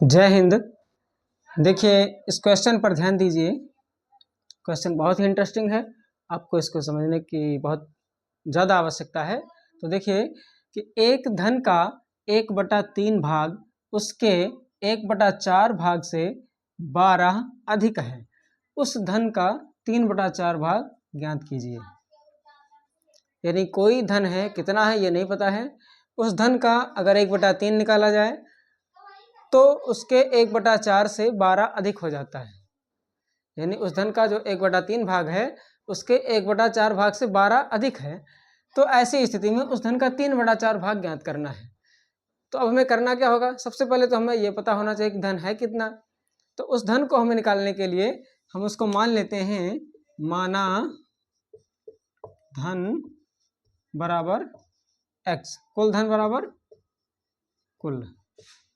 जय हिंद। देखिए इस क्वेश्चन पर ध्यान दीजिए। क्वेश्चन बहुत ही इंटरेस्टिंग है, आपको इसको समझने की बहुत ज़्यादा आवश्यकता है। तो देखिए कि एक धन का 1/3 भाग उसके 1/4 भाग से 12 अधिक है। उस धन का 3/4 भाग ज्ञात कीजिए। यानी कोई धन है, कितना है ये नहीं पता है। उस धन का अगर 1/3 निकाला जाए तो उसके 1/4 से 12 अधिक हो जाता है। यानी उस धन का जो 1/3 भाग है उसके 1/4 भाग से 12 अधिक है। तो ऐसी स्थिति में उस धन का 3/4 भाग ज्ञात करना है। तो अब हमें करना क्या होगा? सबसे पहले तो हमें ये पता होना चाहिए कि धन है कितना। तो उस धन को हमें निकालने के लिए हम उसको मान लेते हैं, माना धन बराबर x, कुल धन बराबर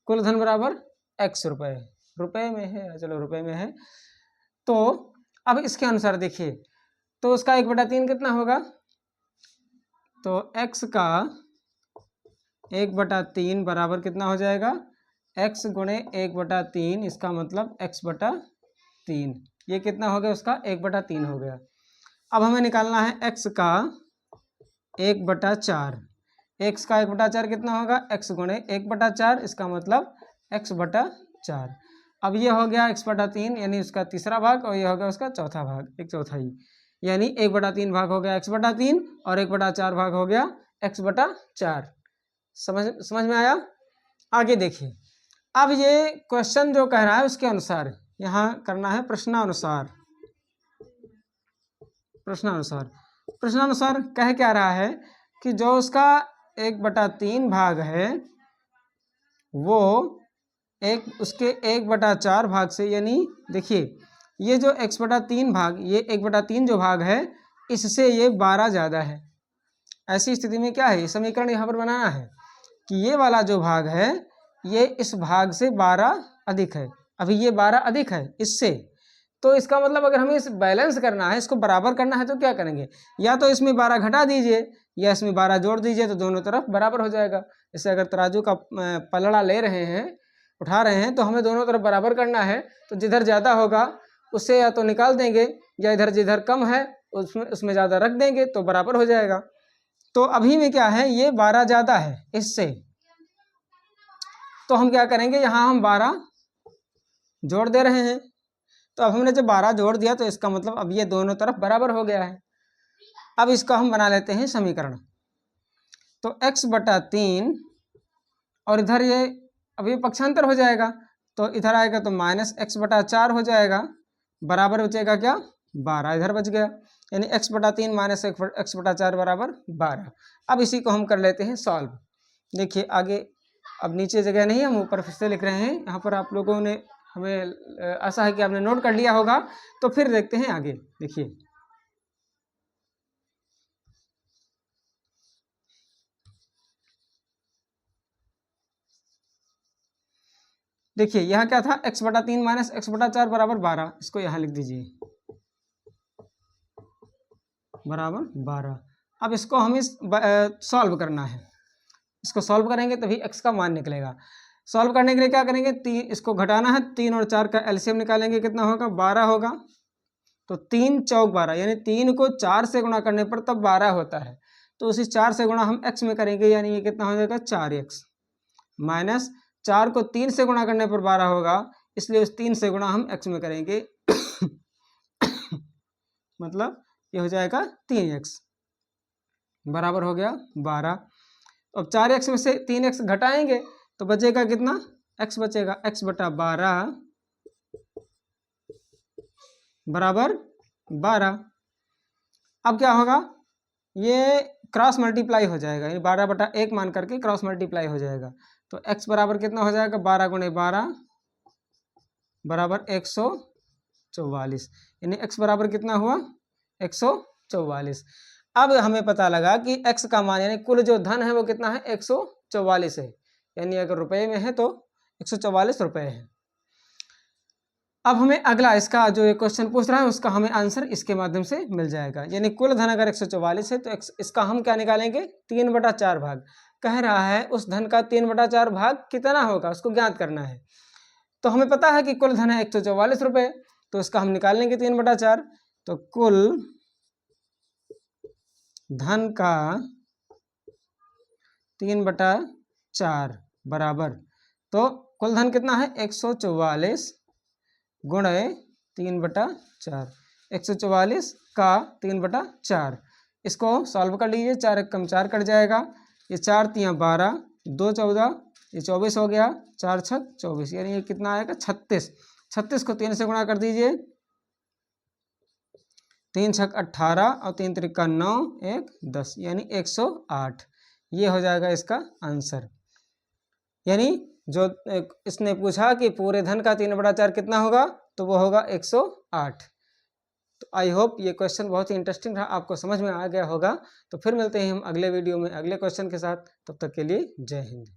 कुल धन बराबर x रुपए। रुपए में है, चलो रुपए में है। तो अब इसके अनुसार देखिए, तो उसका 1/3 कितना होगा? तो x का 1/3 बराबर कितना हो जाएगा? x गुणे 1/3, इसका मतलब x/3। ये कितना हो गया? उसका 1/3 हो गया। अब हमें निकालना है x का 1/4। x का 1/4 कितना होगा? x गुणे 1/4, इसका मतलब x/4। अब ये हो गया x/3 यानी उसका तीसरा भाग, और ये हो गया उसका चौथा भाग, 1/4। यानी 1/3 भाग हो गया x/3 और 1/4 भाग हो गया x/4। समझ में आया? आगे देखिए, अब ये क्वेश्चन जो कह रहा है उसके अनुसार यहाँ करना है प्रश्नानुसार। प्रश्नानुसार कह क्या रहा है कि जो उसका 1/3 भाग है वो उसके 1/4 भाग से, यानी देखिए ये जो x/3 भाग, ये 1/3 जो भाग है इससे ये 12 ज़्यादा है। ऐसी स्थिति में क्या है, समीकरण यहाँ पर बनाना है कि ये वाला जो भाग है ये इस भाग से 12 अधिक है। अभी ये 12 अधिक है इससे, तो इसका मतलब अगर हमें इस बैलेंस करना है, इसको बराबर करना है, तो क्या करेंगे? या तो इसमें 12 घटा दीजिए या इसमें 12 जोड़ दीजिए, तो दोनों तरफ बराबर हो जाएगा। जैसे अगर तराजू का पलड़ा ले रहे हैं, उठा रहे हैं, तो हमें दोनों तरफ बराबर करना है। तो जिधर ज़्यादा होगा उससे या तो निकाल देंगे, या इधर जिधर कम है उसमें ज़्यादा रख देंगे, तो बराबर हो जाएगा। तो अभी में क्या है, ये 12 ज़्यादा है इससे, तो हम क्या करेंगे, यहाँ हम 12 जोड़ दे रहे हैं। तो अब हमने जब 12 जोड़ दिया तो इसका मतलब अब ये दोनों तरफ बराबर हो गया है। अब इसका हम बना लेते हैं समीकरण। तो x/3 और इधर ये अब ये पक्षांतर हो जाएगा, तो इधर आएगा तो -x/4 हो जाएगा, बराबर बचेगा क्या? 12 इधर बच गया। यानी x/3 - x/4 बराबर 12। अब इसी को हम कर लेते हैं सॉल्व। देखिए आगे, अब नीचे जगह नहीं, हम ऊपर फिर से लिख रहे हैं। यहाँ पर आप लोगों ने, हमें आशा है कि आपने नोट कर लिया होगा। तो फिर देखते हैं आगे। देखिए यहाँ क्या था, x/3 - x/4 बराबर 12। इसको यहाँ लिख दीजिए, बराबर 12। अब इसको हमें सॉल्व करना है। इसको सॉल्व करेंगे तभी x का मान निकलेगा। सॉल्व करने के लिए क्या करेंगे, इसको घटाना है, 3 और 4 का एलसीएम निकालेंगे, कितना होगा? 12 होगा। तो 3 चौक 12, यानी 3 को 4 से गुणा करने पर तब 12 होता है। तो उसी 4 से गुणा हम x में करेंगे, यानी ये कितना हो जाएगा? 4x माइनस 4 को 3 से गुणा करने पर 12 होगा, इसलिए उस 3 से गुणा हम x में करेंगे मतलब ये हो जाएगा 3x, बराबर हो गया 12। अब 4x में से 3x घटाएंगे तो बचेगा कितना? x बचेगा, x/12 बराबर 12। अब क्या होगा, ये क्रॉस मल्टीप्लाई हो जाएगा, यानी 12/1 मान करके क्रॉस मल्टीप्लाई हो जाएगा। तो x बराबर कितना हो जाएगा? 12 × 12 बराबर 144, यानी x बराबर कितना हुआ? 144। अब हमें पता लगा कि x का मान, यानी कुल जो धन है वो कितना है? 144 है। यानी अगर रुपए में है तो 144 रुपए है। अब हमें अगला इसका जो ये क्वेश्चन पूछ रहा है उसका हमें आंसर इसके माध्यम से मिल जाएगा। यानी कुल धन अगर 144 है तो इसका हम क्या निकालेंगे? 3/4 भाग। कह रहा है उस धन का 3/4 भाग कितना होगा, उसको ज्ञात करना है। तो हमें पता है कि कुल धन है 144 रुपये, तो इसका हम निकाल लेंगे 3/4। तो कुल धन का 3/4 बराबर, तो कुल धन कितना है 144 गुणे 3/4, 144 का 3/4। इसको सॉल्व कर लीजिए, 4 एकम 4 कट जाएगा, ये 4 तियाँ 12, 2 14, ये 24 हो गया, 4 छक 24, यानी ये कितना आएगा 36। 36 को 3 से गुणा कर दीजिए, 3 छक 18 और 3 त्रिका 9, 1 10, यानी 108। ये हो जाएगा इसका आंसर। यानी जो इसने पूछा कि पूरे धन का 3/4 कितना होगा, तो वो होगा 108। तो आई होप ये क्वेश्चन बहुत ही इंटरेस्टिंग रहा, आपको समझ में आ गया होगा। तो फिर मिलते हैं हम अगले वीडियो में अगले क्वेश्चन के साथ, तब तक के लिए जय हिंद।